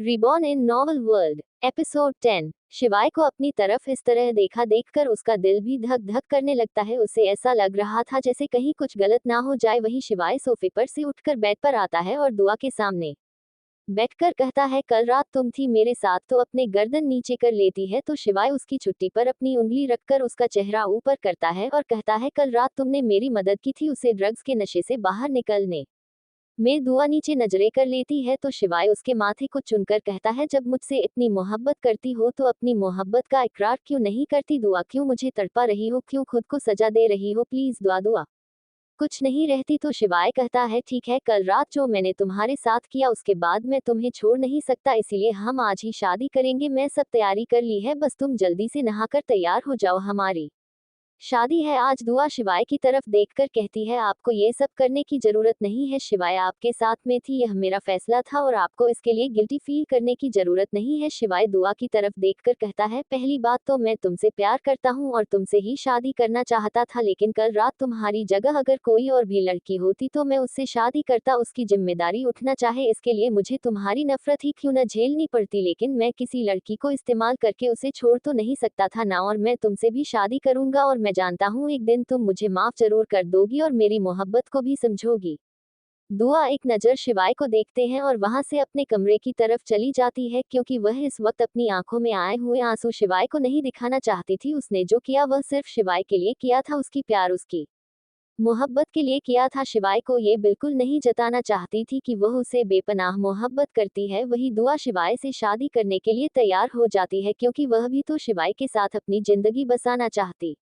Reborn इन novel world episode 10। शिवाय को अपनी तरफ इस तरह देखकर उसका दिल भी धक धक करने लगता है। उसे ऐसा लग रहा था जैसे कहीं कुछ गलत ना हो जाए। वही शिवाय सोफे पर से उठकर बेड पर आता है और दुआ के सामने बैठकर कहता है, कल रात तुम थी मेरे साथ। तो अपने गर्दन नीचे कर लेती है तो शिवाय उसकी छुट्टी पर अपनी उंगली रखकर उसका चेहरा ऊपर करता है और कहता है, कल रात तुमने मेरी मदद की थी उसे ड्रग्स के नशे से बाहर निकलने में। दुआ नीचे नजरें कर लेती है तो शिवाय उसके माथे को चुनकर कहता है, जब मुझसे इतनी मोहब्बत करती हो तो अपनी मोहब्बत का इकरार क्यों नहीं करती? दुआ, क्यों मुझे तड़पा रही हो? क्यों खुद को सजा दे रही हो? प्लीज दुआ। दुआ कुछ नहीं रहती तो शिवाय कहता है, ठीक है, कल रात जो मैंने तुम्हारे साथ किया उसके बाद मैं तुम्हें छोड़ नहीं सकता, इसीलिए हम आज ही शादी करेंगे। मैं सब तैयारी कर ली है, बस तुम जल्दी से नहाकर तैयार हो जाओ, हमारी शादी है आज। दुआ शिवाय की तरफ देखकर कहती है, आपको ये सब करने की जरूरत नहीं है। शिवाय आपके साथ में थी, यह मेरा फैसला था और आपको इसके लिए गिल्टी फील करने की जरूरत नहीं है। शिवाय दुआ की तरफ देखकर कहता है, पहली बात तो मैं तुमसे प्यार करता हूँ और तुमसे ही शादी करना चाहता था, लेकिन कल रात तुम्हारी जगह अगर कोई और भी लड़की होती तो मैं उससे शादी करता। उसकी जिम्मेदारी उठना चाहे इसके लिए मुझे तुम्हारी नफरत ही क्यों न झेलनी पड़ती, लेकिन मैं किसी लड़की को इस्तेमाल करके उसे छोड़ तो नहीं सकता था ना, और मैं तुमसे भी शादी करूंगा और मैं जानता हूँ एक दिन तुम मुझे माफ जरूर कर दोगी और मेरी मोहब्बत को भी समझोगी। दुआ एक नजर शिवाय को देखते हैं और वहां से अपने कमरे की तरफ चली जाती है, क्योंकि वह इस वक्त अपनी आंखों में आए हुए आंसू शिवाय को नहीं दिखाना चाहती थी। उसने जो किया वह सिर्फ शिवाय के लिए किया था, उसकी प्यार उसकी मोहब्बत के लिए किया था। शिवाय को ये बिल्कुल नहीं जताना चाहती थी कि वह उसे बेपनाह मोहब्बत करती है। वही दुआ शिवाय से शादी करने के लिए तैयार हो जाती है, क्योंकि वह भी तो शिवाय के साथ अपनी जिंदगी बसाना चाहती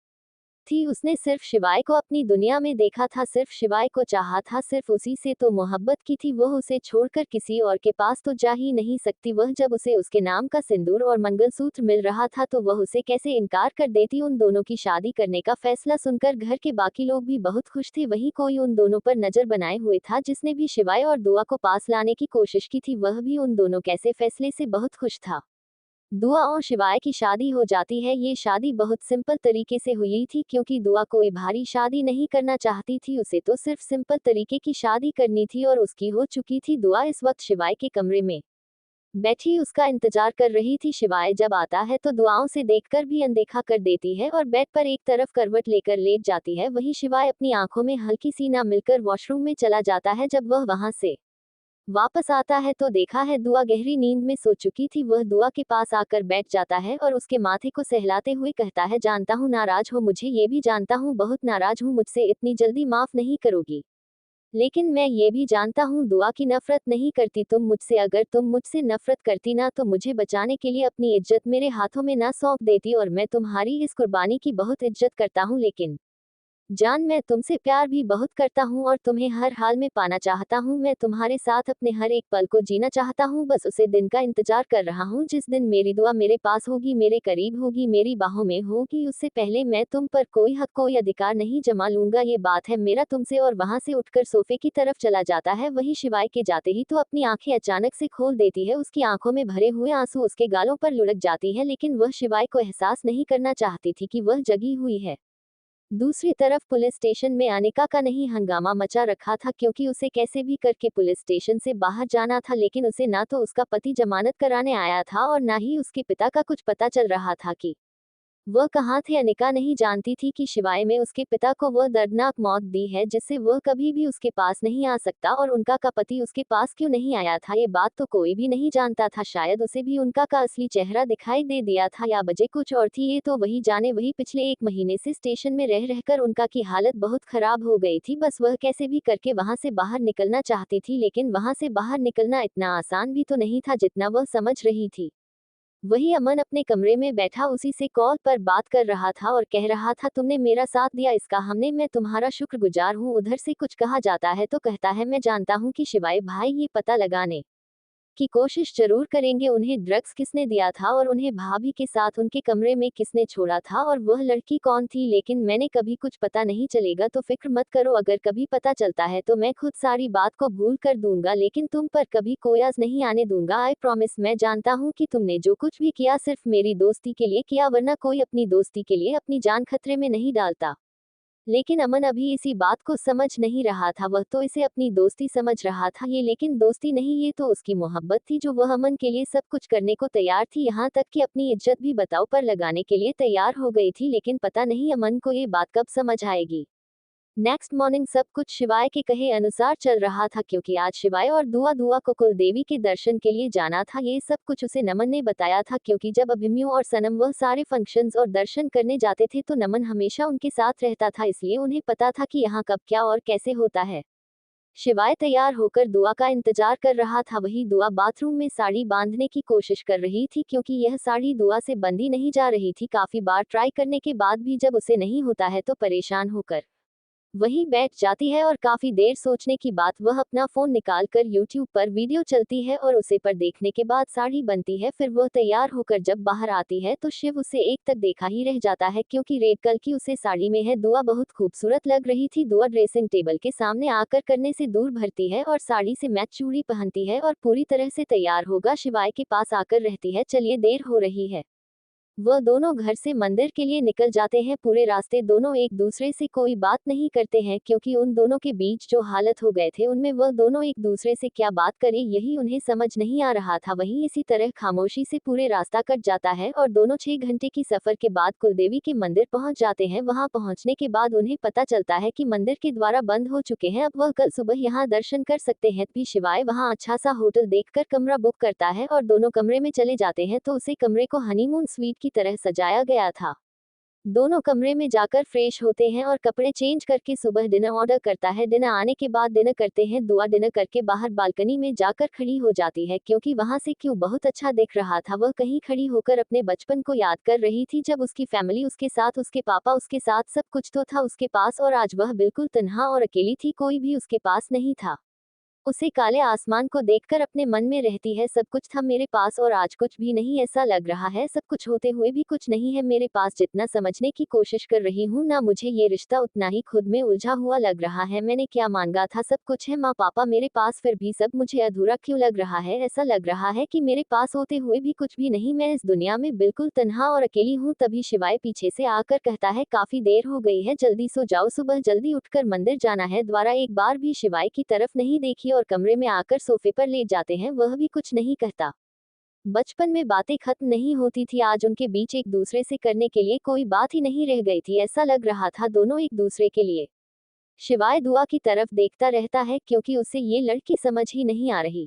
थी। उसने सिर्फ शिवाय को अपनी दुनिया में देखा था, सिर्फ शिवाय को चाहा था, सिर्फ उसी से तो मोहब्बत की थी। वह उसे छोड़कर किसी और के पास तो जा ही नहीं सकती। वह जब उसे उसके नाम का सिंदूर और मंगलसूत्र मिल रहा था तो वह उसे कैसे इनकार कर देती। उन दोनों की शादी करने का फैसला सुनकर घर के बाकी लोग भी बहुत खुश थे। वहीं कोई उन दोनों पर नजर बनाए हुए था, जिसने भी शिवाय और दुआ को पास लाने की कोशिश की थी। वह भी उन दोनों कैसे फैसले से बहुत खुश था। दुआ और शिवाय की शादी हो जाती है। ये शादी बहुत सिंपल तरीके से हुई थी, क्योंकि दुआ कोई भारी शादी नहीं करना चाहती थी, उसे तो सिर्फ सिंपल तरीके की शादी करनी थी और उसकी हो चुकी थी। दुआ इस वक्त शिवाय के कमरे में बैठी उसका इंतजार कर रही थी। शिवाय जब आता है तो दुआओं से देखकर भी अनदेखा कर देती है और बेड पर एक तरफ करवट लेकर लेट जाती है। वहीं शिवाय अपनी आंखों में हल्की सी ना मिलकर वॉशरूम में चला जाता है। जब वह वहां से वापस आता है तो देखा है दुआ गहरी नींद में सो चुकी थी। वह दुआ के पास आकर बैठ जाता है और उसके माथे को सहलाते हुए कहता है, जानता हूँ नाराज हो मुझे, ये भी जानता हूँ बहुत नाराज हूँ, मुझसे इतनी जल्दी माफ नहीं करोगी, लेकिन मैं ये भी जानता हूँ दुआ की नफरत नहीं करती तुम मुझसे। अगर तुम मुझसे नफरत करती ना तो मुझे बचाने के लिए अपनी इज्जत मेरे हाथों में ना सौंप देती, और मैं तुम्हारी इस कुर्बानी की बहुत इज्जत करता हूँ। लेकिन जान, मैं तुमसे प्यार भी बहुत करता हूँ और तुम्हें हर हाल में पाना चाहता हूँ। मैं तुम्हारे साथ अपने हर एक पल को जीना चाहता हूँ, बस उसे दिन का इंतजार कर रहा हूँ जिस दिन मेरी दुआ मेरे पास होगी, मेरे करीब होगी, मेरी बाहों में होगी। उससे पहले मैं तुम पर कोई हक कोई अधिकार नहीं जमा लूंगा, ये बात है मेरा तुमसे। और वहां से उठकर सोफे की तरफ चला जाता है। वही शिवाय के जाते ही तो अपनी आंखें अचानक से खोल देती है। उसकी आंखों में भरे हुए आंसू उसके गालों पर लुढ़क जाती है, लेकिन वह शिवाय को एहसास नहीं करना चाहती थी कि वह जगी हुई है। दूसरी तरफ पुलिस स्टेशन में अनिका का नहीं हंगामा मचा रखा था, क्योंकि उसे कैसे भी करके पुलिस स्टेशन से बाहर जाना था। लेकिन उसे ना तो उसका पति जमानत कराने आया था और ना ही उसके पिता का कुछ पता चल रहा था कि वह कहाँ थे। अनिका नहीं जानती थी कि शिवाय में उसके पिता को वह दर्दनाक मौत दी है जिससे वह कभी भी उसके पास नहीं आ सकता, और उनका का पति उसके पास क्यों नहीं आया था ये बात तो कोई भी नहीं जानता था। शायद उसे भी उनका का असली चेहरा दिखाई दे दिया था, या वजह कुछ और थी, ये तो वही जाने। वही पिछले एक महीने से स्टेशन में रह रहकर उनका की हालत बहुत खराब हो गई थी। बस वह कैसे भी करके वहां से बाहर निकलना चाहती थी, लेकिन वहां से बाहर निकलना इतना आसान भी तो नहीं था जितना वह समझ रही थी। वही अमन अपने कमरे में बैठा उसी से कॉल पर बात कर रहा था और कह रहा था, तुमने मेरा साथ दिया इसका हमने मैं तुम्हारा शुक्रगुजार हूँ। उधर से कुछ कहा जाता है तो कहता है, मैं जानता हूँ कि शिवाय भाई ये पता लगाने की कोशिश जरूर करेंगे उन्हें ड्रग्स किसने दिया था और उन्हें भाभी के साथ उनके कमरे में किसने छोड़ा था और वह लड़की कौन थी, लेकिन मैंने कभी कुछ पता नहीं चलेगा तो फिक्र मत करो। अगर कभी पता चलता है तो मैं खुद सारी बात को भूल कर दूंगा, लेकिन तुम पर कभी कोई आस नहीं आने दूंगा, आई प्रॉमिस। मैं जानता हूँ कि तुमने जो कुछ भी किया सिर्फ मेरी दोस्ती के लिए किया, वरना कोई अपनी दोस्ती के लिए अपनी जान खतरे में नहीं डालता। लेकिन अमन अभी इसी बात को समझ नहीं रहा था, वह तो इसे अपनी दोस्ती समझ रहा था, ये लेकिन दोस्ती नहीं, ये तो उसकी मोहब्बत थी जो वह अमन के लिए सब कुछ करने को तैयार थी, यहाँ तक कि अपनी इज्जत भी बताव पर लगाने के लिए तैयार हो गई थी। लेकिन पता नहीं अमन को ये बात कब समझ आएगी। नेक्स्ट मॉर्निंग सब कुछ शिवाय के कहे अनुसार चल रहा था, क्योंकि आज शिवाय और दुआ दुआ को कुलदेवी के दर्शन के लिए जाना था। ये सब कुछ उसे नमन ने बताया था, क्योंकि जब अभिमन्यु और सनम वह सारे फंक्शंस और दर्शन करने जाते थे तो नमन हमेशा उनके साथ रहता था, इसलिए उन्हें पता था कि यहाँ कब क्या और कैसे होता है। शिवाय तैयार होकर दुआ का इंतजार कर रहा था, वही दुआ बाथरूम में साड़ी बांधने की कोशिश कर रही थी, क्योंकि यह साड़ी दुआ से बंधी नहीं जा रही थी। काफी बार ट्राई करने के बाद भी जब उसे नहीं होता है तो परेशान होकर वहीं बैठ जाती है और काफी देर सोचने की बाद वह अपना फोन निकालकर यूट्यूब पर वीडियो चलती है और उसे पर देखने के बाद साड़ी बनती है। फिर वह तैयार होकर जब बाहर आती है तो शिव उसे एक तक देखा ही रह जाता है, क्योंकि रेड कलर की उसे साड़ी में है। दुआ बहुत खूबसूरत लग रही थी। दुआ ड्रेसिंग टेबल के सामने आकर करने से दूर भरती है और साड़ी से मैच चूड़ी पहनती है और पूरी तरह से तैयार होगा शिवाय के पास आकर रहती है, चलिए देर हो रही है। वह दोनों घर से मंदिर के लिए निकल जाते हैं। पूरे रास्ते दोनों एक दूसरे से कोई बात नहीं करते हैं, क्योंकि उन दोनों के बीच जो हालत हो गए थे उनमें वह दोनों एक दूसरे से क्या बात करें यही उन्हें समझ नहीं आ रहा था। वहीं इसी तरह खामोशी से पूरे रास्ता कट जाता है और दोनों 6 घंटे की सफर के बाद कुलदेवी के मंदिर पहुंच जाते हैं। वहां पहुंचने के बाद उन्हें पता चलता है कि मंदिर के द्वारा बंद हो चुके हैं, अब वह कल सुबह यहाँ दर्शन कर सकते हैं। भी शिवाय वहां अच्छा सा होटल देखकर कमरा बुक करता है और दोनों कमरे में चले जाते हैं तो उसे कमरे को हनीमून स्वीट की तरह सजाया गया था। दोनों कमरे में जाकर फ्रेश होते हैं और कपड़े चेंज करके सुबह डिनर ऑर्डर करता है। डिनर आने के बाद डिनर करते हैं। दुआ डिनर करके बाहर बालकनी में जाकर खड़ी हो जाती है, क्योंकि वहां से क्यों बहुत अच्छा दिख रहा था। वह कहीं खड़ी होकर अपने बचपन को याद कर रही थी, जब उसकी फैमिली उसके साथ, उसके पापा उसके साथ, सब कुछ तो था उसके पास, और आज वह बिल्कुल तन्हा और अकेली थी, कोई भी उसके पास नहीं था। उसे काले आसमान को देखकर अपने मन में रहती है, सब कुछ था मेरे पास और आज कुछ भी नहीं, ऐसा लग रहा है सब कुछ होते हुए भी कुछ नहीं है मेरे पास। जितना समझने की कोशिश कर रही हूँ ना, मुझे ये रिश्ता उतना ही खुद में उलझा हुआ लग रहा है। मैंने क्या मांगा था, सब कुछ है, माँ पापा मेरे पास, फिर भी सब मुझे अधूरा क्यों लग रहा है। ऐसा लग रहा है कि मेरे पास होते हुए भी कुछ भी नहीं, मैं इस दुनिया में बिल्कुल तन्हा और अकेली हूँ। तभी शिवाय पीछे से आकर कहता है, काफी देर हो गई है, जल्दी सो जाओ, सुबह जल्दी उठकर मंदिर जाना है। द्वारा एक बार भी शिवाय की तरफ नहीं देखी और कमरे में आकर सोफे पर लेट जाते हैं। वह भी कुछ नहीं कहता। बचपन में बातें खत्म नहीं होती थी, आज उनके बीच एक दूसरे से करने के लिए कोई बात ही नहीं रह गई थी। ऐसा लग रहा था दोनों एक दूसरे के लिए। शिवाय दुआ की तरफ देखता रहता है, क्योंकि उसे ये लड़की समझ ही नहीं आ रही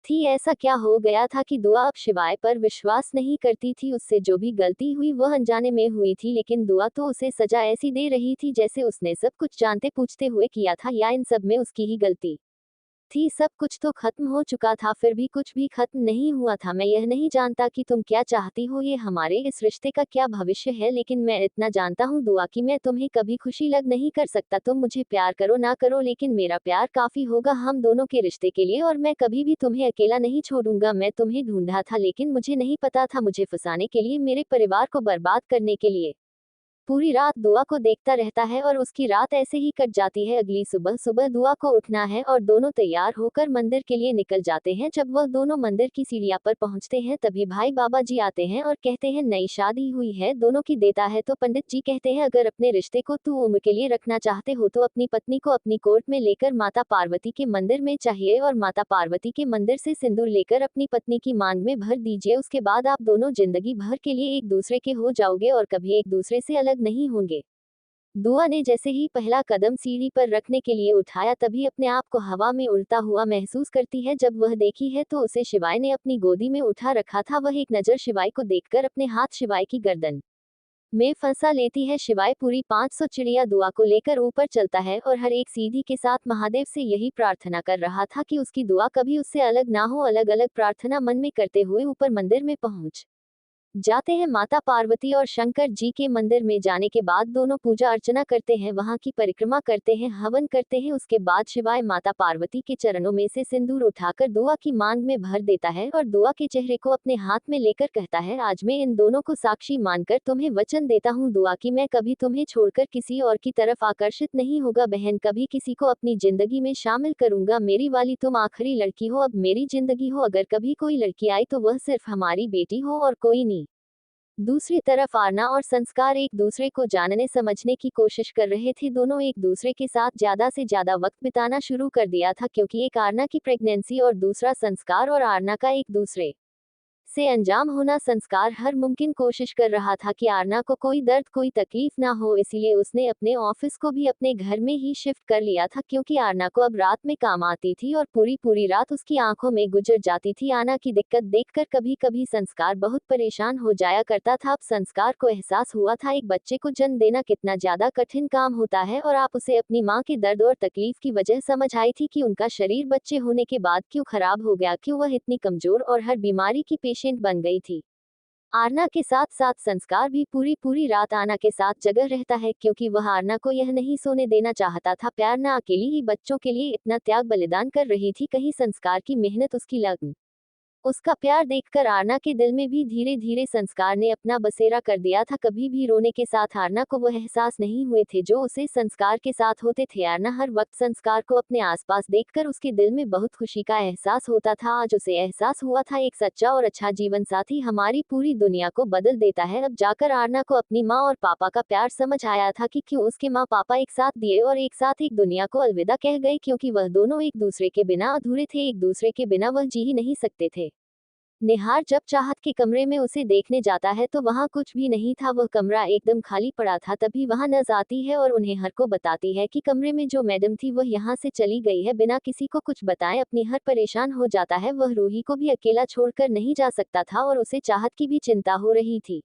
थी। ऐसा क्या हो गया था कि दुआ अब शिवाय पर विश्वास नहीं करती थी। उससे जो भी गलती हुई वह अनजाने में हुई थी, लेकिन दुआ तो उसे सजा ऐसी दे रही थी जैसे उसने सब कुछ जानते पूछते हुए किया था, या इन सब में उसकी ही गलती थी। सब कुछ तो खत्म हो चुका था, फिर भी कुछ भी खत्म नहीं हुआ था। मैं यह नहीं जानता कि तुम क्या चाहती हो, ये हमारे इस रिश्ते का क्या भविष्य है, लेकिन मैं इतना जानता हूँ दुआ कि मैं तुम्हें कभी खुशी लग नहीं कर सकता। तुम मुझे प्यार करो ना करो, लेकिन मेरा प्यार काफी होगा हम दोनों के रिश्ते के लिए, और मैं कभी भी तुम्हें अकेला नहीं छोड़ूंगा। मैं तुम्हें ढूंढा था, लेकिन मुझे नहीं पता था, मुझे फंसाने के लिए, मेरे परिवार को बर्बाद करने के लिए। पूरी रात दुआ को देखता रहता है और उसकी रात ऐसे ही कट जाती है। अगली सुबह सुबह दुआ को उठना है और दोनों तैयार होकर मंदिर के लिए निकल जाते हैं। जब वह दोनों मंदिर की सीढ़ियां पर पहुंचते हैं तभी भाई बाबा जी आते हैं और कहते हैं, नई शादी हुई है दोनों की, देता है तो पंडित जी कहते हैं, अगर अपने रिश्ते को तू उम्र के लिए रखना चाहते हो तो अपनी पत्नी को अपनी कोर्ट में लेकर माता पार्वती के मंदिर में चाहिए, और माता पार्वती के मंदिर से सिंदूर लेकर अपनी पत्नी की मांग में भर दीजिए। उसके बाद आप दोनों जिंदगी भर के लिए एक दूसरे के हो जाओगे और कभी एक दूसरे से अलग नहीं होंगे। दुआ ने जैसे ही पहला कदम सीढ़ी पर रखने के लिए उठाया तभी अपने आप को हवा में उड़ता हुआ महसूस करती है। जब वह देखी है तो उसे शिवाय ने अपनी गोदी में उठा रखा था। वह एक नजर शिवाय को देखकर अपने हाथ शिवाय की गर्दन में फंसा लेती है। शिवाय पूरी 500 चिड़िया दुआ को लेकर ऊपर चलता है और हर एक सीढ़ी के साथ महादेव से यही प्रार्थना कर रहा था कि उसकी दुआ कभी उससे अलग ना हो। अलग अलग प्रार्थना मन में करते हुए ऊपर मंदिर में पहुंच जाते हैं। माता पार्वती और शंकर जी के मंदिर में जाने के बाद दोनों पूजा अर्चना करते हैं, वहां की परिक्रमा करते हैं, हवन करते हैं। उसके बाद शिवाय माता पार्वती के चरणों में से सिंदूर उठाकर दुआ की मांग में भर देता है और दुआ के चेहरे को अपने हाथ में लेकर कहता है, आज मैं इन दोनों को साक्षी मानकर तुम्हें वचन देता हूँ दुआ कि मैं कभी तुम्हें छोड़कर किसी और की तरफ आकर्षित नहीं होगा। बहन, कभी किसी को अपनी जिंदगी में शामिल करूंगा। मेरी वाली तुम आखिरी लड़की हो, अब मेरी जिंदगी हो। अगर कभी कोई लड़की आई तो वह सिर्फ हमारी बेटी हो और कोई नहीं। दूसरी तरफ आरना और संस्कार एक दूसरे को जानने समझने की कोशिश कर रहे थे। दोनों एक दूसरे के साथ ज्यादा से ज्यादा वक्त बिताना शुरू कर दिया था, क्योंकि एक आरना की प्रेगनेंसी और दूसरा संस्कार और आरना का एक दूसरे से अनजान होना। संस्कार हर मुमकिन कोशिश कर रहा था कि आरना को कोई दर्द कोई तकलीफ ना हो, इसीलिए उसने अपने ऑफिस को भी अपने घर में ही शिफ्ट कर लिया था, क्योंकि आरना को अब रात में काम आती थी और पूरी पूरी रात उसकी आंखों में गुजर जाती थी। आरना की दिक्कत देखकर कभी कभी संस्कार बहुत परेशान हो जाया करता था। अब संस्कार को एहसास हुआ था एक बच्चे को जन्म देना कितना ज्यादा कठिन काम होता है, और आप उसे अपनी माँ के दर्द और तकलीफ की वजह समझ आई थी कि उनका शरीर बच्चे होने के बाद क्यों खराब हो गया, क्यों वह इतनी कमजोर और हर बीमारी की पेशेंट बन गई थी। आरना के साथ साथ संस्कार भी पूरी पूरी रात आरना के साथ जगह रहता है, क्योंकि वह आरना को यह नहीं सोने देना चाहता था। प्यारना अकेली ही बच्चों के लिए इतना त्याग बलिदान कर रही थी, कहीं संस्कार की मेहनत उसकी लगन उसका प्यार देखकर आरना के दिल में भी धीरे धीरे संस्कार ने अपना बसेरा कर दिया था। कभी भी रोने के साथ आरना को वह एहसास नहीं हुए थे जो उसे संस्कार के साथ होते थे। आरना हर वक्त संस्कार को अपने आसपास देखकर उसके दिल में बहुत खुशी का एहसास होता था। आज उसे एहसास हुआ था एक सच्चा और अच्छा जीवन साथी हमारी पूरी दुनिया को बदल देता है। अब जाकर आरना को अपनी माँ और पापा का प्यार समझ आया था कि क्यों उसके माँ पापा एक साथ दिए और एक साथ एक दुनिया को अलविदा कह गए, क्योंकि वह दोनों एक दूसरे के बिना अधूरे थे, एक दूसरे के बिना वह जी ही नहीं सकते थे। निहार जब चाहत के कमरे में उसे देखने जाता है तो वहां कुछ भी नहीं था, वह कमरा एकदम खाली पड़ा था। तभी वहां नज आती है और उन्हें हर को बताती है कि कमरे में जो मैडम थी वह यहाँ से चली गई है बिना किसी को कुछ बताए। अपनी हर परेशान हो जाता है, वह रूही को भी अकेला छोड़कर नहीं जा सकता था और उसे चाहत की भी चिंता हो रही थी।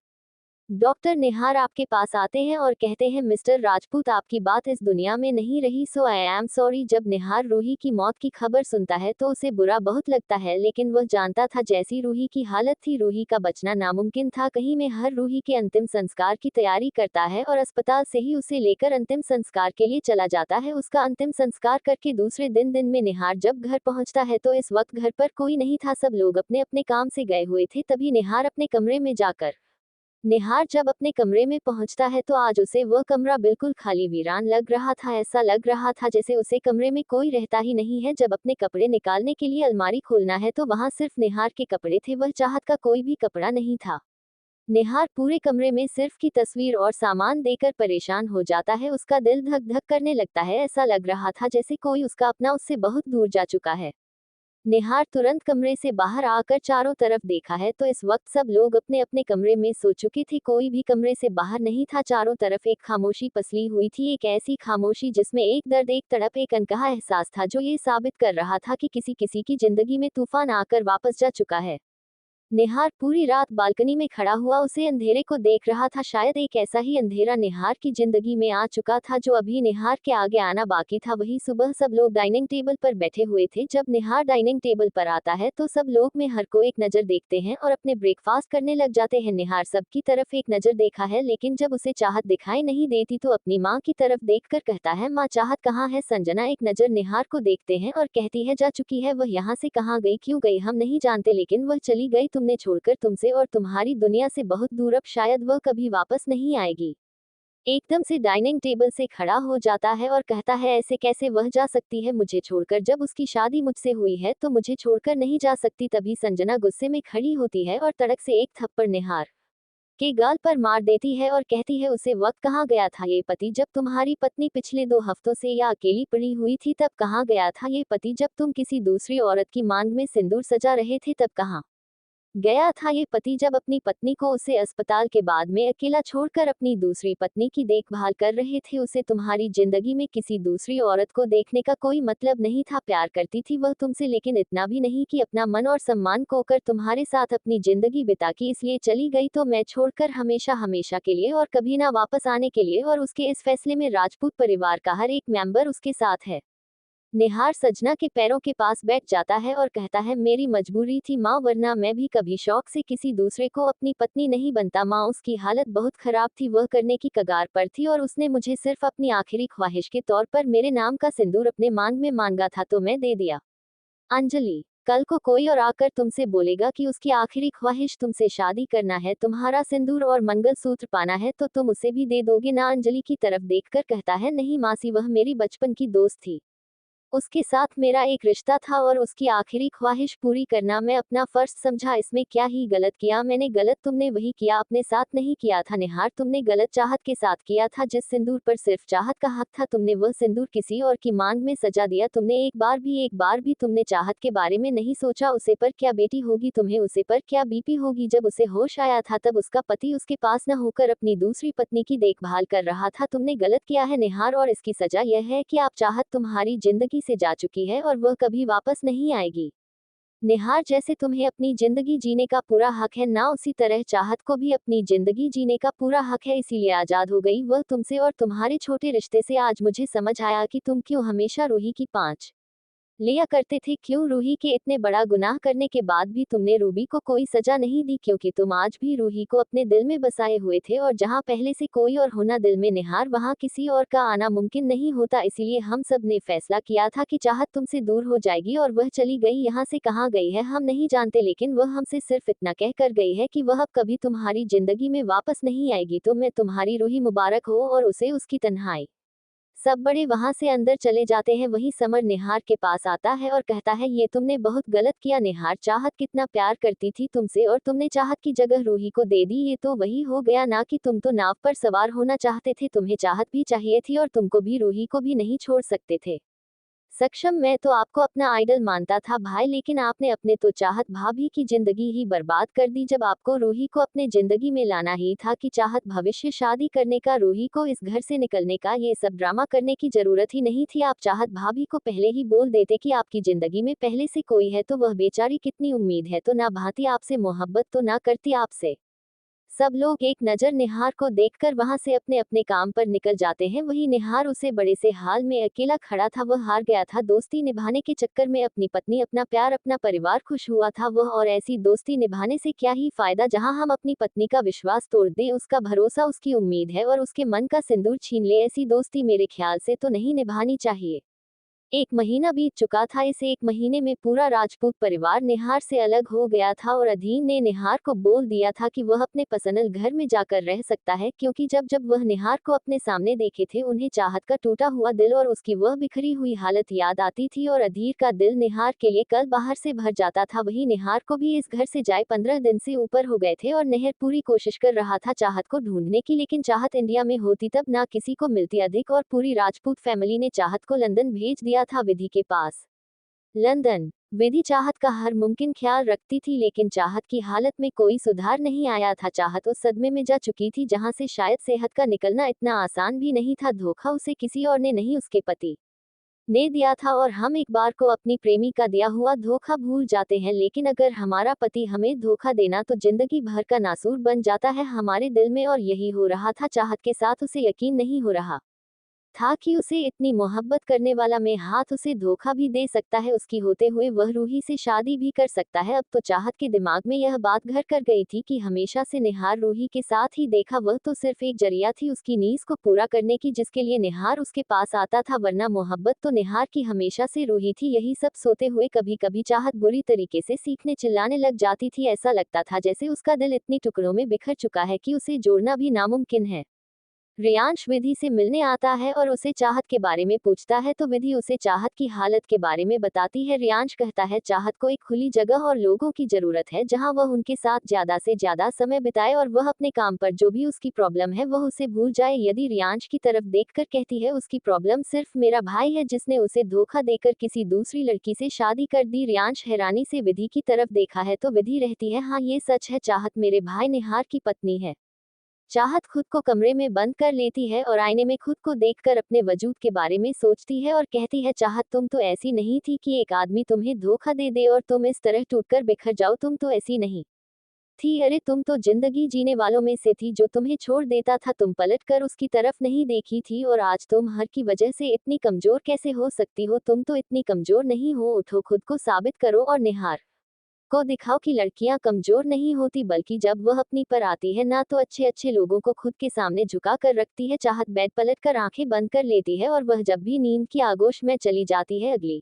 डॉक्टर निहार आपके पास आते हैं और कहते हैं मिस्टर राजपूत आपकी बात इस दुनिया में नहीं रही, सो आई एम सॉरी। जब निहार रूही की मौत की खबर सुनता है तो उसे बुरा बहुत लगता है, लेकिन वह जानता था जैसी रूही की हालत थी रूही का बचना नामुमकिन था। कहीं में हर रूही के अंतिम संस्कार की तैयारी करता है और अस्पताल से ही उसे लेकर अंतिम संस्कार के लिए चला जाता है। उसका अंतिम संस्कार करके दूसरे दिन में निहार जब घर पहुंचता है तो इस वक्त घर पर कोई नहीं था, सब लोग अपने अपने काम से गए हुए थे। तभी निहार अपने कमरे में जाकर निहार जब अपने कमरे में पहुंचता है तो आज उसे वह कमरा बिल्कुल खाली वीरान लग रहा था। ऐसा लग रहा था जैसे उसे कमरे में कोई रहता ही नहीं है। जब अपने कपड़े निकालने के लिए अलमारी खोलना है तो वहां सिर्फ निहार के कपड़े थे, वह चाहत का कोई भी कपड़ा नहीं था। निहार पूरे कमरे में सिर्फ की तस्वीर और सामान देकर परेशान हो जाता है, उसका दिल धक धक करने लगता है। ऐसा लग रहा था जैसे कोई उसका अपना उससे बहुत दूर जा चुका है। निहार तुरंत कमरे से बाहर आकर चारों तरफ देखा है तो इस वक्त सब लोग अपने अपने कमरे में सो चुके थे, कोई भी कमरे से बाहर नहीं था। चारों तरफ एक खामोशी पसरी हुई थी, एक ऐसी खामोशी जिसमें एक दर्द एक तड़प एक अनकहा एहसास था जो ये साबित कर रहा था कि किसी किसी की जिंदगी में तूफान आकर वापस जा चुका है। निहार पूरी रात बालकनी में खड़ा हुआ उसे अंधेरे को देख रहा था। शायद एक ऐसा ही अंधेरा निहार की जिंदगी में आ चुका था जो अभी निहार के आगे आना बाकी था। वही सुबह सब लोग डाइनिंग टेबल पर बैठे हुए थे। जब निहार डाइनिंग टेबल पर आता है तो सब लोग में हर को एक नजर देखते हैं और अपने ब्रेकफास्ट करने लग जाते हैं। निहार सबकी तरफ एक नजर देखा है, लेकिन जब उसे चाहत दिखाई नहीं देती तो अपनी माँ की तरफ देखकर कहता है माँ चाहत कहाँ है। संजना एक नजर निहार को देखते हैं और कहती है जा चुकी है, वह यहाँ से कहाँ गई, क्यों गई हम नहीं जानते, लेकिन वह चली गई तुमने छोड़कर, तुमसे और तुम्हारी दुनिया से बहुत दूर। अब शायद वह कभी वापस नहीं आएगी। एकदम से डाइनिंग टेबल से खड़ा हो जाता है और कहता है ऐसे कैसे वह जा सकती है मुझे छोड़कर, जब उसकी शादी मुझसे हुई है तो मुझे छोड़कर नहीं जा सकती। तभी संजना गुस्से में खड़ी होती है और तड़क से एक थप्पड़ निहार के गाल पर मार देती है और कहती है उसे वक्त कहाँ गया था ये पति, जब तुम्हारी पत्नी पिछले 2 हफ्तों से या अकेली पड़ी हुई थी तब कहाँ गया था ये पति, जब तुम किसी दूसरी औरत की मांग में सिंदूर सजा रहे थे तब कहाँ गया था ये पति, जब अपनी पत्नी को उसे अस्पताल के बाद में अकेला छोड़कर अपनी दूसरी पत्नी की देखभाल कर रहे थे। उसे तुम्हारी जिंदगी में किसी दूसरी औरत को देखने का कोई मतलब नहीं था, प्यार करती थी वह तुमसे, लेकिन इतना भी नहीं कि अपना मन और सम्मान खोकर तुम्हारे साथ अपनी जिंदगी बिता की, इसलिए चली गई तो मैं छोड़कर हमेशा हमेशा के लिए और कभी ना वापस आने के लिए। और उसके इस फैसले में राजपूत परिवार का हर एक मेंबर उसके साथ है। निहार सजना के पैरों के पास बैठ जाता है और कहता है मेरी मजबूरी थी माँ, वरना मैं भी कभी शौक से किसी दूसरे को अपनी पत्नी नहीं बनता। माँ उसकी हालत बहुत खराब थी, वह करने की कगार पर थी और उसने मुझे सिर्फ अपनी आखिरी ख्वाहिश के तौर पर मेरे नाम का सिंदूर अपने मांग में मांगा था तो मैं दे दिया। अंजलि, कल को कोई और आकर तुमसे बोलेगा कि उसकी आखिरी ख्वाहिश तुमसे शादी करना है, तुम्हारा सिंदूर और मंगलसूत्र पाना है, तो तुम उसे भी दे दोगे ना। अंजलि की तरफ देखकर कहता है नहीं मासी, वह मेरी बचपन की दोस्त थी। उसके साथ मेरा एक रिश्ता था और उसकी आखिरी ख्वाहिश पूरी करना मैं अपना फर्ज समझा। इसमें क्या ही गलत किया मैंने? गलत तुमने वही किया अपने साथ नहीं किया था निहार, तुमने गलत चाहत के साथ किया था। जिस सिंदूर पर सिर्फ चाहत का हक था तुमने वह सिंदूर किसी और की मांग में सजा दिया। तुमने एक बार भी तुमने चाहत के बारे में नहीं सोचा। उसे पर क्या बेटी होगी तुम्हें, उसे पर क्या बीपी होगी। जब उसे होश आया था तब उसका पति उसके पास न होकर अपनी दूसरी पत्नी की देखभाल कर रहा था। तुमने गलत किया है निहार और इसकी सजा यह है कि आप चाहत तुम्हारी जिंदगी से जा चुकी है और वह कभी वापस नहीं आएगी। निहार, जैसे तुम्हें अपनी जिंदगी जीने का पूरा हक है ना, उसी तरह चाहत को भी अपनी जिंदगी जीने का पूरा हक है। इसीलिए आजाद हो गई वह तुमसे और तुम्हारे छोटे रिश्ते से। आज मुझे समझ आया कि तुम क्यों हमेशा रूही की पांच लिया करते थे, क्यों रूही के इतने बड़ा गुनाह करने के बाद भी तुमने रूबी को कोई सजा नहीं दी, क्योंकि तुम आज भी रूही को अपने दिल में बसाए हुए थे और जहां पहले से कोई और होना दिल में निहार वहां किसी और का आना मुमकिन नहीं होता। इसीलिए हम सब ने फैसला किया था कि चाहत तुमसे दूर हो जाएगी और वह चली गई। यहाँ से कहाँ गई है हम नहीं जानते, लेकिन वह हमसे सिर्फ इतना कह कर गई है कि वह अब कभी तुम्हारी जिंदगी में वापस नहीं आएगी। तो मैं तुम्हारी रूही मुबारक हो और उसे उसकी तन्हाई। सब बड़े वहां से अंदर चले जाते हैं। वही समर निहार के पास आता है और कहता है ये तुमने बहुत गलत किया निहार, चाहत कितना प्यार करती थी तुमसे और तुमने चाहत की जगह रूही को दे दी। ये तो वही हो गया ना कि तुम तो नाव पर सवार होना चाहते थे, तुम्हें चाहत भी चाहिए थी और तुमको भी रूही को भी नहीं छोड़ सकते थे। सक्षम, मैं तो आपको अपना आइडल मानता था भाई, लेकिन आपने अपने तो चाहत भाभी की जिंदगी ही बर्बाद कर दी। जब आपको रूही को अपने जिंदगी में लाना ही था कि चाहत भविष्य शादी करने का, रूही को इस घर से निकलने का, ये सब ड्रामा करने की जरूरत ही नहीं थी। आप चाहत भाभी को पहले ही बोल देते कि आपकी जिंदगी में पहले से कोई है, तो वह बेचारी कितनी उम्मीद है तो ना भाती आपसे, मोहब्बत तो ना करती आपसे। सब लोग एक नजर निहार को देखकर वहां से अपने अपने काम पर निकल जाते हैं। वही निहार उसे बड़े से हाल में अकेला खड़ा था। वह हार गया था दोस्ती निभाने के चक्कर में, अपनी पत्नी, अपना प्यार, अपना परिवार खुश हुआ था वह, और ऐसी दोस्ती निभाने से क्या ही फायदा जहां हम अपनी पत्नी का विश्वास तोड़ दें, उसका भरोसा, उसकी उम्मीद है और उसके मन का सिंदूर छीन ले। ऐसी दोस्ती मेरे ख्याल से तो नहीं निभानी चाहिए। एक महीना बीत चुका था। इस एक महीने में पूरा राजपूत परिवार निहार से अलग हो गया था और अधीन ने निहार को बोल दिया था कि वह अपने पसंद घर में जाकर रह सकता है, क्योंकि जब जब वह निहार को अपने सामने देखे थे उन्हें चाहत का टूटा हुआ दिल और उसकी वह बिखरी हुई हालत याद आती थी और अधीर का दिल निहार के लिए कल बाहर से भर जाता था। वही निहार को भी इस घर से जाए 15 दिन से ऊपर हो गए थे और नहर पूरी कोशिश कर रहा था चाहत को ढूंढने की, लेकिन चाहत इंडिया में होती तब ना किसी को मिलती अधिक, और पूरी राजपूत फैमिली ने चाहत को लंदन भेज दिया था विधि के पास। लंदन। विधि चाहत का हर मुमकिन ख्याल रखती थी, लेकिन चाहत की हालत में कोई सुधार नहीं आया था। चाहत उस सदमे में जा चुकी थी जहां से शायद सेहत का निकलना इतना आसान भी नहीं था। धोखा उसे किसी और ने नहीं, उसके पति ने दिया था, और हम एक बार को अपनी प्रेमी का दिया हुआ धोखा भूल जाते हैं, लेकिन अगर हमारा पति हमें धोखा देना तो जिंदगी भर का नासूर बन जाता है हमारे दिल में, और यही हो रहा था चाहत के साथ। उसे यकीन नहीं हो रहा था कि उसे इतनी मोहब्बत करने वाला में हाथ उसे धोखा भी दे सकता है, उसकी होते हुए वह रूही से शादी भी कर सकता है। अब तो चाहत के दिमाग में यह बात घर कर गई थी कि हमेशा से निहार रूही के साथ ही देखा, वह तो सिर्फ एक जरिया थी उसकी नीज को पूरा करने की, जिसके लिए निहार उसके पास आता था, वरना मोहब्बत तो निहार की हमेशा से रूही थी। यही सब सोते हुए कभी कभी चाहत बुरी तरीके से सीखने चिल्लाने लग जाती थी। ऐसा लगता था जैसे उसका दिल इतनी टुकड़ों में बिखर चुका है कि उसे जोड़ना भी नामुमकिन है। रियांश विधि से मिलने आता है और उसे चाहत के बारे में पूछता है तो विधि उसे चाहत की हालत के बारे में बताती है। रियांश कहता है चाहत को एक खुली जगह और लोगों की जरूरत है जहां वह उनके साथ ज्यादा से ज्यादा समय बिताए और वह अपने काम पर जो भी उसकी प्रॉब्लम है वह उसे भूल जाए। यदि रियांश की तरफ देखकर कहती है उसकी प्रॉब्लम सिर्फ मेरा भाई है जिसने उसे धोखा देकर किसी दूसरी लड़की से शादी कर दी। रियांश हैरानी से विधि की तरफ देखा है तो विधि रहती है हाँ ये सच है, चाहत मेरे भाई निहार की पत्नी है। चाहत खुद को कमरे में बंद कर लेती है और आईने में खुद को देखकर अपने वजूद के बारे में सोचती है और कहती है चाहत तुम तो ऐसी नहीं थी कि एक आदमी तुम्हें धोखा दे दे और तुम इस तरह टूटकर बिखर जाओ, तुम तो ऐसी नहीं थी। अरे तुम तो जिंदगी जीने वालों में से थी, जो तुम्हें छोड़ देता था तुम पलट कर उसकी तरफ नहीं देखी थी, और आज तुम हर की वजह से इतनी कमजोर कैसे हो सकती हो? तुम तो इतनी कमजोर नहीं हो, उठो खुद को साबित करो और निहार को दिखाओ कि लड़कियां कमजोर नहीं होती, बल्कि जब वह अपनी पर आती है ना तो अच्छे अच्छे लोगों को खुद के सामने झुका कर रखती है। चाहत बेड पलट कर आंखें बंद कर लेती है और वह जब भी नींद की आगोश में चली जाती है अगली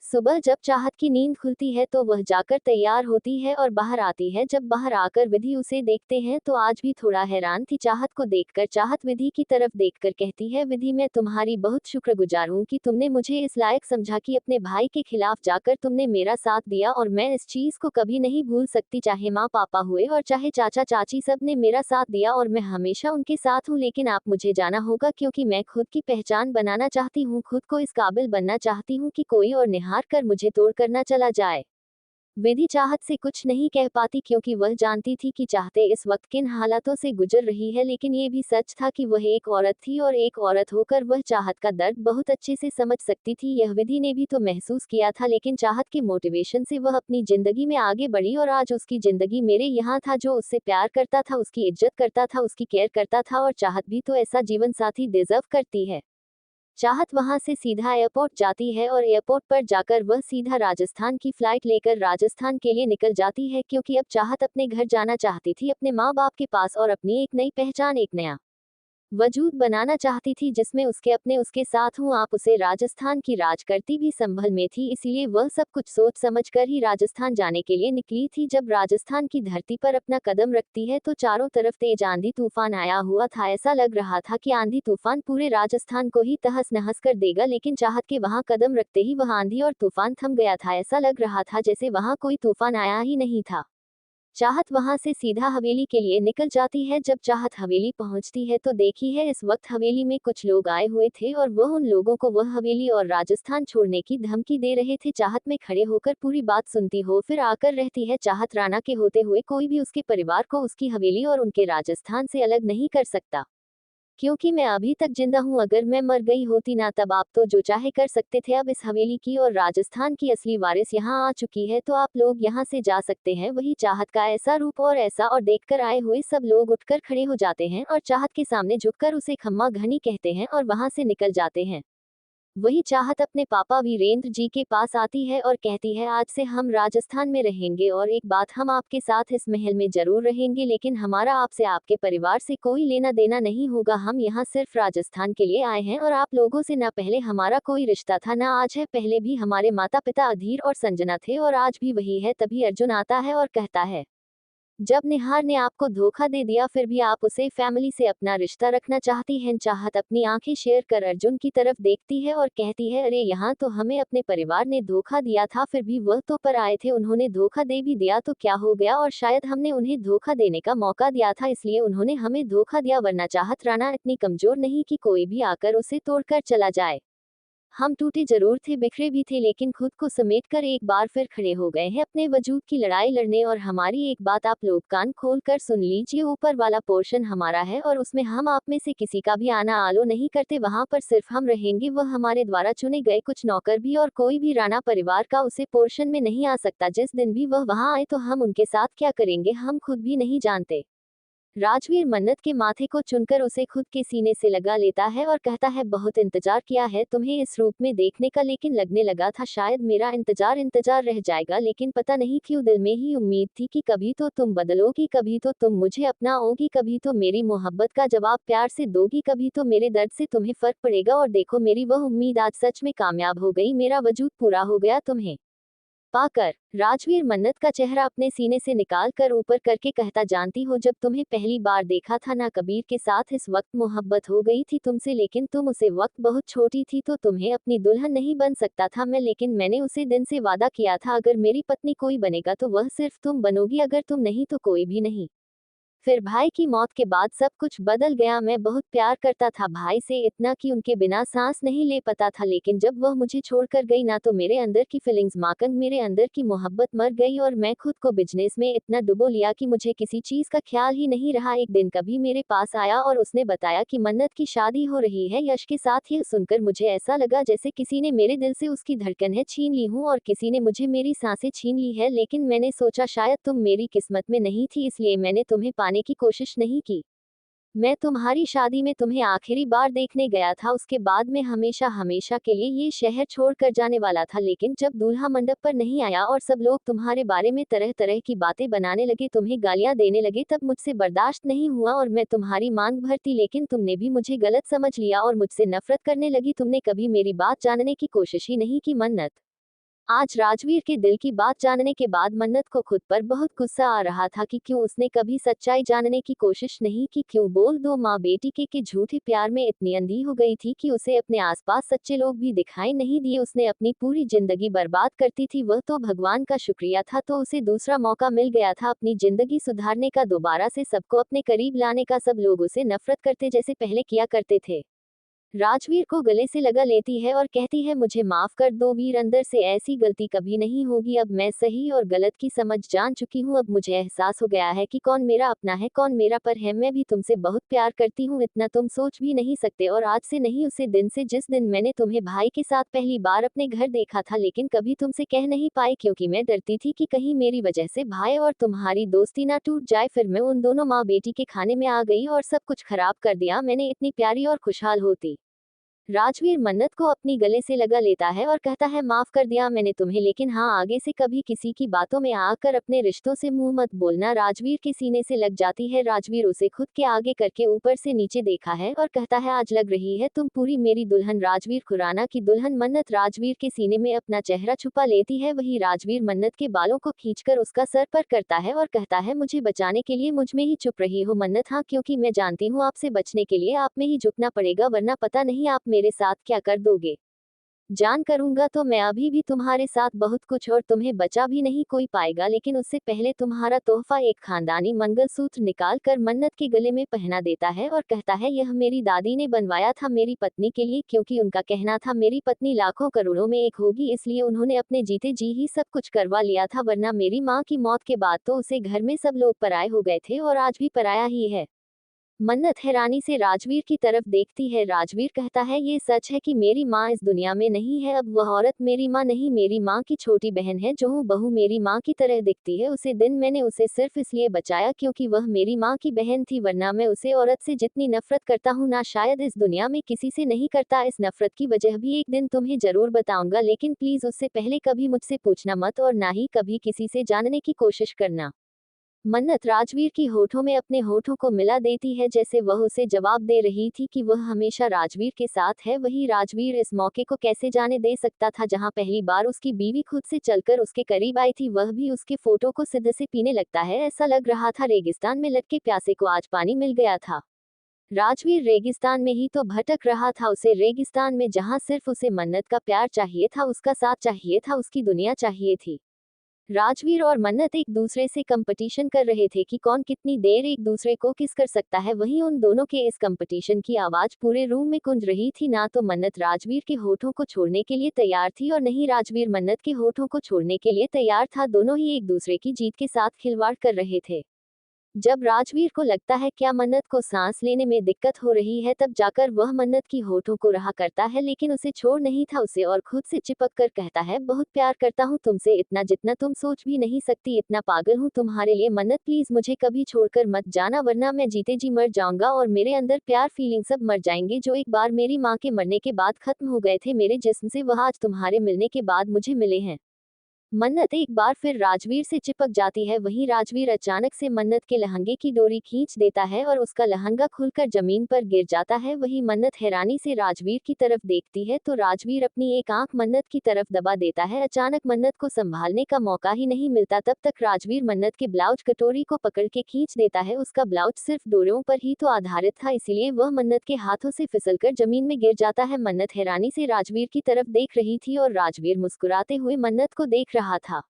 सुबह जब चाहत की नींद खुलती है तो वह जाकर तैयार होती है और बाहर आती है। जब बाहर आकर विधि उसे देखते हैं तो आज भी थोड़ा हैरान थी चाहत को देखकर। चाहत विधि की तरफ देखकर कहती है, विधि मैं तुम्हारी बहुत शुक्रगुजार हूँ कि तुमने मुझे इस लायक समझा कि अपने भाई के खिलाफ जाकर तुमने मेरा साथ दिया, और मैं इस चीज को कभी नहीं भूल सकती। चाहे माँ पापा हुए और चाहे चाचा चाची, सब ने मेरा साथ दिया और मैं हमेशा उनके साथ हूँ। लेकिन आप मुझे जाना होगा क्योंकि मैं खुद की पहचान बनाना चाहती हूँ, खुद को इस काबिल बनना चाहती हूँ कि कोई और निहार कर मुझे तोड़ कर ना चला जाए। विधि चाहत से कुछ नहीं कह पाती क्योंकि वह जानती थी कि चाहते इस वक्त किन हालातों से गुजर रही है, लेकिन ये भी सच था कि वह एक औरत थी और एक औरत होकर वह चाहत का दर्द बहुत अच्छे से समझ सकती थी। यह विधि ने भी तो महसूस किया था, लेकिन चाहत के मोटिवेशन से वह अपनी जिंदगी में आगे बढ़ी और आज उसकी जिंदगी मेरे यहाँ था, जो उससे प्यार करता था, उसकी इज्जत करता था, उसकी केयर करता था। और चाहत भी तो ऐसा जीवन साथी डिजर्व करती है। चाहत वहां से सीधा एयरपोर्ट जाती है और एयरपोर्ट पर जाकर वह सीधा राजस्थान की फ्लाइट लेकर राजस्थान के लिए निकल जाती है, क्योंकि अब चाहत अपने घर जाना चाहती थी, अपने माँ बाप के पास, और अपनी एक नई पहचान, एक नया वजूद बनाना चाहती थी जिसमें उसके अपने उसके साथ हूँ। आप उसे राजस्थान की राज करती भी संभल में थी, इसलिए वह सब कुछ सोच समझ कर ही राजस्थान जाने के लिए निकली थी। जब राजस्थान की धरती पर अपना कदम रखती है तो चारों तरफ तेज आंधी तूफान आया हुआ था। ऐसा लग रहा था कि आंधी तूफान पूरे राजस्थान को ही तहस नहस कर देगा, लेकिन चाहत के वहां कदम रखते ही वह आंधी और तूफान थम गया था। ऐसा लग रहा था जैसे वहां कोई तूफान आया ही नहीं था। चाहत वहां से सीधा हवेली के लिए निकल जाती है। जब चाहत हवेली पहुंचती है तो देखी है इस वक्त हवेली में कुछ लोग आए हुए थे और वह उन लोगों को वह हवेली और राजस्थान छोड़ने की धमकी दे रहे थे। चाहत में खड़े होकर पूरी बात सुनती हो फिर आकर रहती है। चाहत राणा के होते हुए कोई भी उसके परिवार को उसकी हवेली और उनके राजस्थान से अलग नहीं कर सकता, क्योंकि मैं अभी तक जिंदा हूँ। अगर मैं मर गई होती ना, तब आप तो जो चाहे कर सकते थे। अब इस हवेली की और राजस्थान की असली वारिस यहाँ आ चुकी है, तो आप लोग यहाँ से जा सकते हैं। वही चाहत का ऐसा रूप और ऐसा, और देखकर आए हुए सब लोग उठकर खड़े हो जाते हैं और चाहत के सामने झुककर उसे खम्मा घनी कहते हैं और वहां से निकल जाते हैं। वही चाहत अपने पापा वीरेंद्र जी के पास आती है और कहती है, आज से हम राजस्थान में रहेंगे और एक बात, हम आपके साथ इस महल में जरूर रहेंगे, लेकिन हमारा आपसे, आपके परिवार से कोई लेना देना नहीं होगा। हम यहाँ सिर्फ राजस्थान के लिए आए हैं और आप लोगों से ना पहले हमारा कोई रिश्ता था ना आज है। पहले भी हमारे माता पिता अधीर और संजना थे और आज भी वही है। तभी अर्जुन आता है और कहता है, जब निहार ने आपको धोखा दे दिया फिर भी आप उसे फैमिली से अपना रिश्ता रखना चाहती हैं। चाहत अपनी आंखें शेयर कर अर्जुन की तरफ देखती है और कहती है, अरे यहाँ तो हमें अपने परिवार ने धोखा दिया था, फिर भी वह तो पर आए थे, उन्होंने धोखा दे भी दिया तो क्या हो गया, और शायद हमने उन्हें धोखा देने का मौका दिया था इसलिए उन्होंने हमें धोखा दिया, वरना चाहत राणा इतनी कमजोर नहीं कि कोई भी आकर उसे तोड़कर चला जाए। हम टूटे जरूर थे, बिखरे भी थे, लेकिन खुद को समेटकर एक बार फिर खड़े हो गए हैं अपने वजूद की लड़ाई लड़ने। और हमारी एक बात आप लोग कान खोल कर सुन लीजिए, ऊपर वाला पोर्शन हमारा है और उसमें हम आप में से किसी का भी आना आलो नहीं करते। वहां पर सिर्फ हम रहेंगे, वह हमारे द्वारा चुने गए कुछ नौकर भी, और कोई भी राणा परिवार का उसे पोर्शन में नहीं आ सकता। जिस दिन भी वह वहां आए तो हम उनके साथ क्या करेंगे हम खुद भी नहीं जानते। राजवीर मन्नत के माथे को चुनकर उसे खुद के सीने से लगा लेता है और कहता है, बहुत इंतजार किया है तुम्हें इस रूप में देखने का, लेकिन लगने लगा था शायद मेरा इंतजार इंतजार रह जाएगा, लेकिन पता नहीं क्यों दिल में ही उम्मीद थी कि कभी तो तुम बदलोगी, कभी तो तुम मुझे अपनाओगी, कभी तो मेरी मोहब्बत का जवाब प्यार से दोगी, कभी तो मेरे दर्द से तुम्हें फर्क पड़ेगा। और देखो मेरी वह उम्मीद आज सच में कामयाब हो गई, मेरा वजूद पूरा हो गया तुम्हें पाकर। राजवीर मन्नत का चेहरा अपने सीने से निकाल कर ऊपर करके कहता, जानती हो जब तुम्हें पहली बार देखा था ना, कबीर के साथ इस वक्त मोहब्बत हो गई थी तुमसे, लेकिन तुम उसे वक्त बहुत छोटी थी तो तुम्हें अपनी दुल्हन नहीं बन सकता था मैं, लेकिन मैंने उसे दिन से वादा किया था, अगर मेरी पत्नी कोई बनेगा तो वह सिर्फ तुम बनोगी, अगर तुम नहीं तो कोई भी नहीं। फिर भाई की मौत के बाद सब कुछ बदल गया। मैं बहुत प्यार करता था भाई से, इतना कि उनके बिना सांस नहीं ले पाता था, लेकिन जब वह मुझे छोड़कर गई ना, तो मेरे अंदर की फीलिंग्स माकन, मेरे अंदर की मोहब्बत मर गई और मैं खुद को बिजनेस में इतना डुबो लिया कि मुझे किसी चीज का ख्याल ही नहीं रहा। एक दिन कभी मेरे पास आया और उसने बताया कि मन्नत की शादी हो रही है यश के साथ। यह सुनकर मुझे ऐसा लगा जैसे किसी ने मेरे दिल से उसकी धड़कनें छीन ली हूँ और किसी ने मुझे मेरी सांसें छीन ली है, लेकिन मैंने सोचा शायद तुम मेरी किस्मत में नहीं थी, इसलिए मैंने तुम्हें पाने की कोशिश नहीं की। मैं तुम्हारी शादी में तुम्हें आखिरी बार देखने गया था, उसके बाद मैं हमेशा हमेशा के लिए ये शहर छोड़ कर जाने वाला था, लेकिन जब दूल्हा मंडप पर नहीं आया और सब लोग तुम्हारे बारे में तरह तरह की बातें बनाने लगे, तुम्हें गालियां देने लगे, तब मुझसे बर्दाश्त नहीं हुआ और मैं तुम्हारी मांग भरती, लेकिन तुमने भी मुझे गलत समझ लिया और मुझसे नफरत करने लगी। तुमने कभी मेरी बात जानने की कोशिश ही नहीं की मन्नत। आज राजवीर के दिल की बात जानने के बाद मन्नत को खुद पर बहुत गुस्सा आ रहा था कि क्यों उसने कभी सच्चाई जानने की कोशिश नहीं की, क्यों बोल दो माँ बेटी के झूठे प्यार में इतनी अंधी हो गई थी कि उसे अपने आसपास सच्चे लोग भी दिखाई नहीं दिए। उसने अपनी पूरी जिंदगी बर्बाद करती थी, वह तो भगवान का शुक्रिया था तो उसे दूसरा मौका मिल गया था अपनी जिंदगी सुधारने का, दोबारा से सबको अपने करीब लाने का। सब लोग उसे नफरत करते जैसे पहले किया करते थे। राजवीर को गले से लगा लेती है और कहती है मुझे माफ कर दो वीर, अंदर से ऐसी गलती कभी नहीं होगी। अब मैं सही और गलत की समझ जान चुकी हूँ। अब मुझे एहसास हो गया है कि कौन मेरा अपना है कौन मेरा पर है। मैं भी तुमसे बहुत प्यार करती हूँ, इतना तुम सोच भी नहीं सकते। और आज से नहीं, उसे दिन से जिस दिन मैंने तुम्हें भाई के साथ पहली बार अपने घर देखा था, लेकिन कभी तुमसे कह नहीं पाई क्योंकि मैं डरती थी कि कहीं मेरी वजह से भाई और तुम्हारी दोस्ती ना टूट जाए। फिर मैं उन दोनों माँ बेटी के खाने में आ गई और सब कुछ खराब कर दिया मैंने, इतनी प्यारी और खुशहाल होती। राजवीर मन्नत को अपनी गले से लगा लेता है और कहता है माफ कर दिया मैंने तुम्हें, लेकिन हाँ आगे से कभी किसी की बातों में आकर अपने रिश्तों से मुंह मत बोलना। राजवीर के सीने से लग जाती है। राजवीर उसे खुद के आगे करके ऊपर से नीचे देखा है और कहता है आज लग रही है तुम पूरी मेरी दुल्हन। राजवीर खुराना की दुल्हन मन्नत राजवीर के सीने में अपना चेहरा छुपा लेती है। वही राजवीर मन्नत के बालों को खींचकर उसका सर पर करता है और कहता है मुझे बचाने के लिए मुझ में ही चुप रही हो मन्नत। हाँ क्योंकि मैं जानती हूँ आपसे बचने के लिए आप में ही झुकना पड़ेगा, वरना पता नहीं आप मेरे साथ क्या कर दोगे। जान करूंगा तो मैं अभी भी तुम्हारे साथ बहुत कुछ, और तुम्हें बचा भी नहीं कोई पाएगा, लेकिन उससे पहले तुम्हारा तोहफा एक खानदानी मंगलसूत्र निकाल कर मन्नत के गले में पहना देता है और कहता है यह मेरी दादी ने बनवाया था मेरी पत्नी के लिए, क्योंकि उनका कहना था मेरी पत्नी लाखों करोड़ों में एक होगी, इसलिए उन्होंने अपने जीते जी ही सब कुछ करवा लिया था, वरना मेरी माँ की मौत के बाद तो उसे घर में सब लोग पराये हो गए थे और आज भी पराया ही है। मन्नत हैरानी से राजवीर की तरफ देखती है। राजवीर कहता है ये सच है कि मेरी माँ इस दुनिया में नहीं है, अब वह औरत मेरी माँ नहीं मेरी माँ की छोटी बहन है जो हूँ बहू मेरी माँ की तरह दिखती है। उसे दिन मैंने उसे सिर्फ इसलिए बचाया क्योंकि वह मेरी माँ की बहन थी, वरना मैं उसे औरत से जितनी नफरत करता हूँ ना शायद इस दुनिया में किसी से नहीं करता। इस नफरत की वजह भी एक दिन तुम्हें जरूर बताऊंगा, लेकिन प्लीज उससे पहले कभी मुझसे पूछना मत और ना ही कभी किसी से जानने की कोशिश करना। मन्नत राजवीर की होठों में अपने होठों को मिला देती है जैसे वह उसे जवाब दे रही थी कि वह हमेशा राजवीर के साथ है। वही राजवीर इस मौके को कैसे जाने दे सकता था जहां पहली बार उसकी बीवी खुद से चलकर उसके करीब आई थी, वह भी उसके फोटो को सिद्ध से पीने लगता है। ऐसा लग रहा था रेगिस्तान में लटके प्यासे को आज पानी मिल गया था। राजवीर रेगिस्तान में ही तो भटक रहा था, उसे रेगिस्तान में जहां सिर्फ उसे मन्नत का प्यार चाहिए था, उसका साथ चाहिए था, उसकी दुनिया चाहिए थी। राजवीर और मन्नत एक दूसरे से कंपटीशन कर रहे थे कि कौन कितनी देर एक दूसरे को किस कर सकता है। वहीं उन दोनों के इस कंपटीशन की आवाज पूरे रूम में गूंज रही थी। ना तो मन्नत राजवीर के होठों को छोड़ने के लिए तैयार थी और नहीं राजवीर मन्नत के होठों को छोड़ने के लिए तैयार था। दोनों ही एक दूसरे की जीत के साथ खिलवाड़ कर रहे थे। जब राजवीर को लगता है क्या मन्नत को सांस लेने में दिक्कत हो रही है, तब जाकर वह मन्नत की होठों को रहा करता है, लेकिन उसे छोड़ नहीं था उसे और खुद से चिपक कर कहता है बहुत प्यार करता हूँ तुमसे, इतना जितना तुम सोच भी नहीं सकती, इतना पागल हूँ तुम्हारे लिए मन्नत, प्लीज मुझे कभी छोड़कर मत जाना वरना मैं जीते जी मर जाऊंगा और मेरे अंदर प्यार फीलिंग सब मर जाएंगे जो एक बार मेरी माँ के मरने के बाद खत्म हो गए थे मेरे जिस्म से, वह आज तुम्हारे मिलने के बाद मुझे मिले हैं। मन्नत एक बार फिर राजवीर से चिपक जाती है। वहीं राजवीर अचानक से मन्नत के लहंगे की डोरी खींच देता है और उसका लहंगा खुलकर जमीन पर गिर जाता है। वहीं मन्नत हैरानी से राजवीर की तरफ देखती है तो राजवीर अपनी एक आंख मन्नत की तरफ दबा देता है। अचानक मन्नत को संभालने का मौका ही नहीं मिलता, तब तक राजवीर मन्नत के ब्लाउज कटोरी को पकड़ के खींच देता है। उसका ब्लाउज सिर्फ डोरियों पर ही तो आधारित था, इसीलिए वह मन्नत के हाथों से फिसलकर जमीन में गिर जाता है। मन्नत हैरानी से राजवीर की तरफ देख रही थी और राजवीर मुस्कुराते हुए मन्नत को देख रहा था।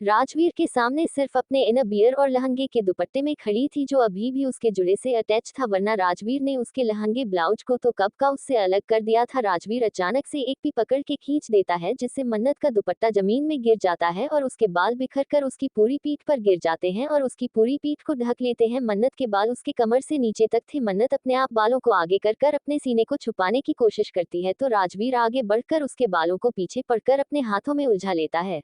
राजवीर के सामने सिर्फ अपने इनर बियर और लहंगे के दुपट्टे में खड़ी थी जो अभी भी उसके जुड़े से अटैच था, वरना राजवीर ने उसके लहंगे ब्लाउज को तो कब का उससे अलग कर दिया था। राजवीर अचानक से एक भी पकड़ के खींच देता है जिससे मन्नत का दुपट्टा जमीन में गिर जाता है और उसके बाल बिखर कर उसकी पूरी पीठ पर गिर जाते हैं और उसकी पूरी पीठ को ढक लेते हैं। मन्नत के बाल उसके कमर से नीचे तक थे। मन्नत अपने आप बालों को आगे कर अपने सीने को छुपाने की कोशिश करती है तो राजवीर आगे बढ़कर उसके बालों को पीछे पड़कर अपने हाथों में उलझा लेता है।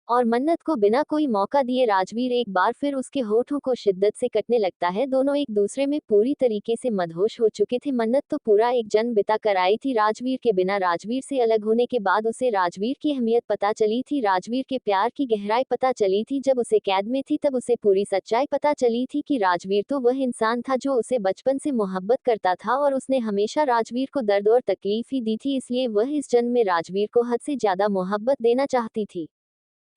और मन्नत को बिना कोई मौका दिए राजवीर एक बार फिर उसके होठों को शिद्दत से कटने लगता है। दोनों एक दूसरे में पूरी तरीके से मदहोश हो चुके थे। मन्नत तो पूरा एक जन्म बिता कर आई थी राजवीर के बिना। राजवीर से अलग होने के बाद उसे राजवीर की अहमियत पता चली थी, राजवीर के प्यार की गहराई पता चली थी। जब उसे कैद में थी तब उसे पूरी सच्चाई पता चली थी कि राजवीर तो वह इंसान था जो उसे बचपन से मोहब्बत करता था और उसने हमेशा राजवीर को दर्द और तकलीफ ही दी थी, इसलिए वह इस जन्म में राजवीर को हद से ज्यादा मोहब्बत देना चाहती थी।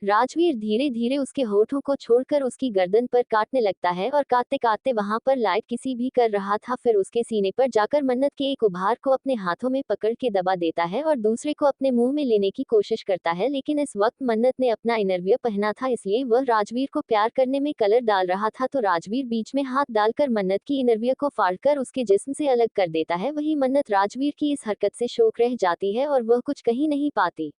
राजवीर धीरे धीरे उसके होठों को छोड़कर उसकी गर्दन पर काटने लगता है और काटते काटते वहां पर लाइट किसी भी कर रहा था। फिर उसके सीने पर जाकर मन्नत के एक उभार को अपने हाथों में पकड़ के दबा देता है और दूसरे को अपने मुंह में लेने की कोशिश करता है। लेकिन इस वक्त मन्नत ने अपना इनरवियर पहना था, इसलिए वह राजवीर को प्यार करने में कलर डाल रहा था। तो राजवीर बीच में हाथ डालकर मन्नत की इनरवियर को फाड़कर उसके जिस्म से अलग कर देता है। वही मन्नत राजवीर की इस हरकत से शौक रह जाती है और वह कुछ कही नहीं पाती।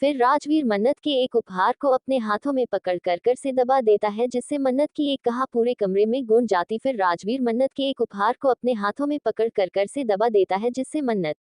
फिर राजवीर मन्नत के एक उपहार को अपने हाथों में पकड़ कर से दबा देता है, जिससे मन्नत की एक कहा पूरे कमरे में गूंज जाती। फिर राजवीर मन्नत के एक उपहार को अपने हाथों में पकड़ कर से दबा देता है, जिससे मन्नत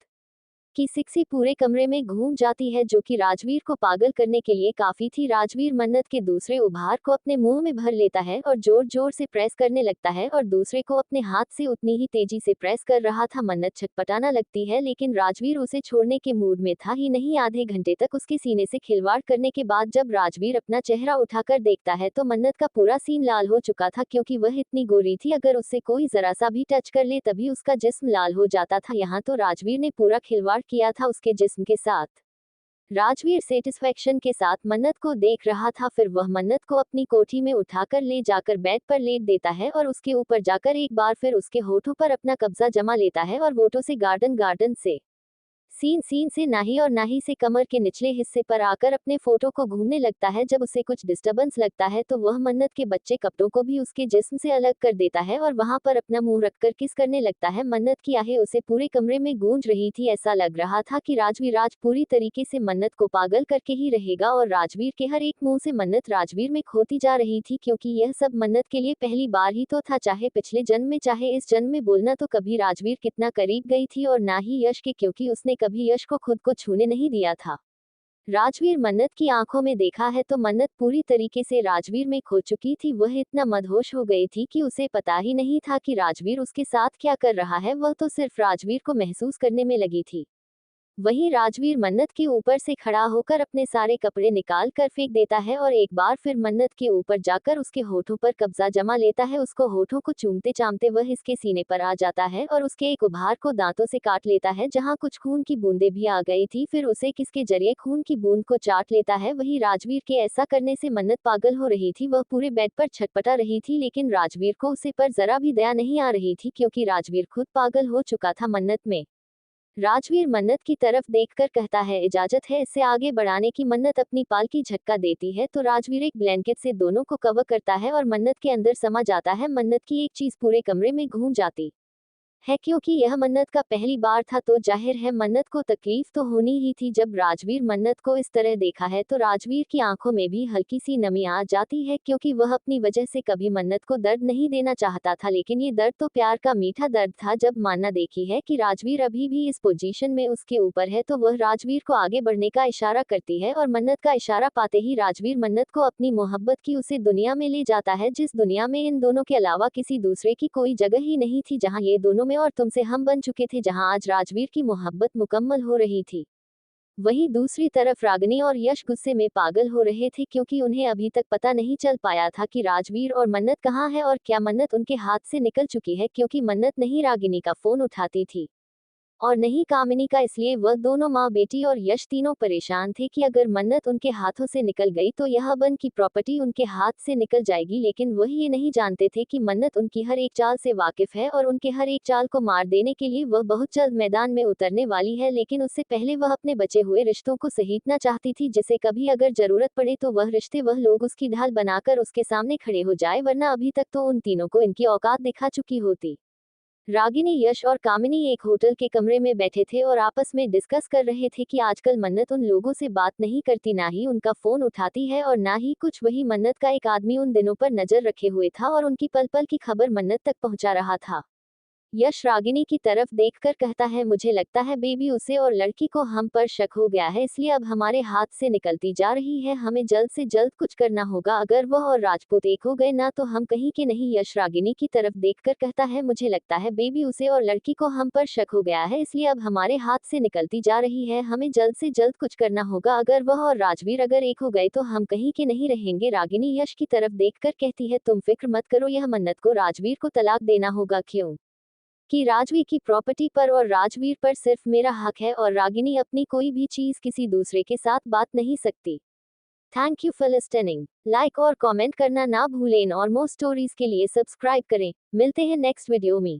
की सिक्सी पूरे कमरे में घूम जाती है, जो कि राजवीर को पागल करने के लिए काफी थी। राजवीर मन्नत के दूसरे उपहार को अपने मुंह में भर लेता है और जोर जोर से प्रेस करने लगता है और दूसरे को अपने हाथ से उतनी ही तेजी से प्रेस कर रहा था। मन्नत छटपटाना लगती है, लेकिन राजवीर उसे छोड़ने के मूड में था ही नहीं। आधे घंटे तक उसके सीने से खिलवाड़ करने के बाद जब राजवीर अपना चेहरा उठाकर देखता है तो मन्नत का पूरा सीन लाल हो चुका था, क्योंकि वह इतनी गोरी थी, अगर उससे कोई जरा सा भी टच कर ले तभी उसका जिस्म लाल हो जाता था। यहाँ तो राजवीर ने पूरा खिलवाड़ किया था उसके जिस्म के साथ। राजवीर सेटिस्फेक्शन के साथ मन्नत को देख रहा था। फिर वह मन्नत को अपनी कोठी में उठाकर ले जाकर बेड पर लेट देता है और उसके ऊपर जाकर एक बार फिर उसके होठों पर अपना कब्जा जमा लेता है और होठों से गार्डन गार्डन से सीन से नाही और नाही से कमर के निचले हिस्से पर आकर अपने फोटो को घूमने लगता है। जब उसे कुछ डिस्टरबेंस लगता है तो वह मन्नत के बच्चे कपड़ों को भी उसके जिस्म से अलग कर देता है और वहां पर अपना मुंह रखकर किस करने लगता है। मन्नत की आहें उसे पूरे कमरे में गूंज रही थी। ऐसा लग रहा था कि राजवीर आज पूरी तरीके से मन्नत को पागल करके ही रहेगा और राजवीर के हर एक मुंह से मन्नत राजवीर में खोती जा रही थी, क्योंकि यह सब मन्नत के लिए पहली बार ही तो था। चाहे पिछले जन्म में चाहे इस जन्म में बोलना तो कभी राजवीर कितना करीब गई थी और ना ही यश के, क्योंकि उसने कभी यश को खुद को छूने नहीं दिया था। राजवीर मन्नत की आंखों में देखा है तो मन्नत पूरी तरीके से राजवीर में खो चुकी थी। वह इतना मदहोश हो गई थी कि उसे पता ही नहीं था कि राजवीर उसके साथ क्या कर रहा है, वह तो सिर्फ राजवीर को महसूस करने में लगी थी। वहीं राजवीर मन्नत के ऊपर से खड़ा होकर अपने सारे कपड़े निकाल कर फेंक देता है और एक बार फिर मन्नत के ऊपर जाकर उसके होठों पर कब्जा जमा लेता है। उसको होठों को चूमते चामते वह इसके सीने पर आ जाता है और उसके एक उभार को दांतों से काट लेता है, जहां कुछ खून की बूंदें भी आ गई थी। फिर उसे किसके जरिए खून की बूंद को चाट लेता है। वहीं राजवीर के ऐसा करने से मन्नत पागल हो रही थी, वह पूरे बेड पर छटपटा रही थी, लेकिन राजवीर को उसे पर जरा भी दया नहीं आ रही थी, क्योंकि राजवीर खुद पागल हो चुका था मन्नत में। राजवीर मन्नत की तरफ देखकर कहता है, इजाजत है इससे आगे बढ़ाने की। मन्नत अपनी पाल की झटका देती है तो राजवीर एक ब्लैंकेट से दोनों को कवर करता है और मन्नत के अंदर समा जाता है। मन्नत की एक चीज पूरे कमरे में घूम जाती है, क्योंकि यह मन्नत का पहली बार था तो जाहिर है मन्नत को तकलीफ तो होनी ही थी। जब राजवीर मन्नत को इस तरह देखा है तो राजवीर की आंखों में भी हल्की सी नमी आ जाती है, क्योंकि वह अपनी वजह से कभी मन्नत को दर्द नहीं देना चाहता था, लेकिन ये दर्द तो प्यार का मीठा दर्द था। जब मानना देखी है कि राजवीर अभी भी इस पोजीशन में उसके ऊपर है तो वह राजवीर को आगे बढ़ने का इशारा करती है और मन्नत का इशारा पाते ही राजवीर मन्नत को अपनी मोहब्बत की उसे दुनिया में ले जाता है, जिस दुनिया में इन दोनों के अलावा किसी दूसरे की कोई जगह ही नहीं थी, जहां ये दोनों में और तुमसे हम बन चुके थे, जहां आज राजवीर की मोहब्बत मुकम्मल हो रही थी। वहीं दूसरी तरफ रागिनी और यश गुस्से में पागल हो रहे थे, क्योंकि उन्हें अभी तक पता नहीं चल पाया था कि राजवीर और मन्नत कहाँ है और क्या मन्नत उनके हाथ से निकल चुकी है, क्योंकि मन्नत नहीं रागिनी का फोन उठाती थी और नहीं कामिनी का। इसलिए वह दोनों माँ बेटी और यश तीनों परेशान थे कि अगर मन्नत उनके हाथों से निकल गई तो यह अबन की प्रॉपर्टी उनके हाथ से निकल जाएगी। लेकिन वह ये नहीं जानते थे कि मन्नत उनकी हर एक चाल से वाकिफ है और उनके हर एक चाल को मार देने के लिए वह बहुत जल्द मैदान में उतरने वाली है। लेकिन उससे पहले वह अपने बचे हुए रिश्तों को सहीतना चाहती थी, जिसे कभी अगर जरूरत पड़े तो वह रिश्ते वह लोग उसकी ढाल बनाकर उसके सामने खड़े हो जाए, वरना अभी तक तो उन तीनों को इनकी औकात दिखा चुकी होती। रागिनी, यश और कामिनी एक होटल के कमरे में बैठे थे और आपस में डिस्कस कर रहे थे कि आजकल मन्नत उन लोगों से बात नहीं करती, ना ही उनका फोन उठाती है और ना ही कुछ। वही मन्नत का एक आदमी उन दिनों पर नजर रखे हुए था और उनकी पल पल की खबर मन्नत तक पहुंचा रहा था। यश रागिनी की तरफ देखकर कहता है, मुझे लगता है बेबी उसे और लड़की को हम पर शक हो गया है, इसलिए अब हमारे हाथ से निकलती जा रही है, हमें जल्द से जल्द कुछ करना होगा, अगर वह और राजपूत एक हो गए ना तो हम कहीं के नहीं। यश रागिनी की तरफ देखकर कहता है, मुझे लगता है बेबी उसे और लड़की को हम पर शक हो गया है, इसलिए अब हमारे हाथ से निकलती जा रही है, हमें जल्द से जल्द कुछ करना होगा, अगर वह और राजवीर अगर एक हो गए तो हम कहीं के नहीं रहेंगे। रागिनी यश की तरफ देखकर कहती है, तुम फिक्र मत करो, यह मन्नत को राजवीर को तलाक देना होगा, क्यों कि राजवीर की प्रॉपर्टी पर और राजवीर पर सिर्फ मेरा हक है और रागिनी अपनी कोई भी चीज किसी दूसरे के साथ बात नहीं सकती। Thank you for listening. Like और कमेंट करना ना भूलें और मोर स्टोरीज के लिए सब्सक्राइब करें। मिलते हैं नेक्स्ट वीडियो में।